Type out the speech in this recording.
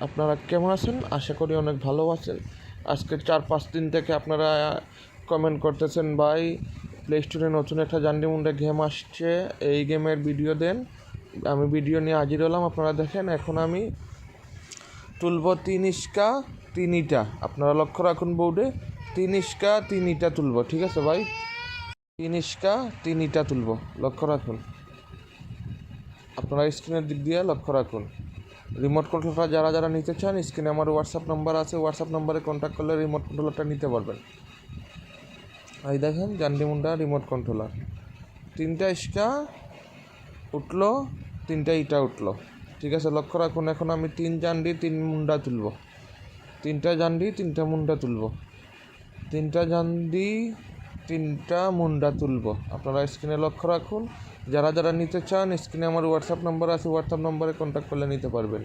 আপনারা কেমন আছেন? আশা করি অনেক ভালো আছেন। আজকে 4-5 দিন থেকে আপনারা কমেন্ট করতেছেন, ভাই প্লে স্টোরে নতুন একটা জান্ডি মুন্ডা গেম আসছে, এই গেমের ভিডিও দেন। আমি ভিডিও নিয়ে হাজির হলাম। আপনারা দেখেন, এখন আমি তুলব 3 ইস্কা 3 ইটা। আপনারা লক্ষ্য রাখুন বোর্ডে 3 ইস্কা 3 ইটা তুলব, ঠিক আছে ভাই? 3 ইস্কা 3 ইটা তুলব, লক্ষ্য রাখুন। আপনারা স্ক্রিনের দিক দিয়ে লক্ষ্য রাখুন। রিমোট কন্ট্রোলারটা যারা যারা নিতে চান, স্ক্রিনে আমার হোয়াটসঅ্যাপ নাম্বার আছে, হোয়াটসঅ্যাপ নাম্বারে কন্ট্যাক্ট করলে রিমোট কন্ট্রোলারটা নিতে পারবেন। এই দেখেন জান্ডি মুন্ডা রিমোট কন্ট্রোলার, 3টা ইস্কা উঠলো, 3টা ইটা উঠলো, ঠিক আছে? লক্ষ্য রাখুন, এখন আমি 3 জান্ডি 3 মুন্ডা তুলব, 3টা জান্ডি 3টা মুন্ডা তুলব, 3টা জান্ডি 3টা মুন্ডা তুলব। আপনারা স্ক্রিনে লক্ষ্য রাখুন। যারা যারা নিতে চান, স্ক্রিনে আমার হোয়াটসঅ্যাপ নাম্বার আছে, হোয়াটসঅ্যাপ নাম্বারে কন্ট্যাক্ট করলে নিতে পারবেন।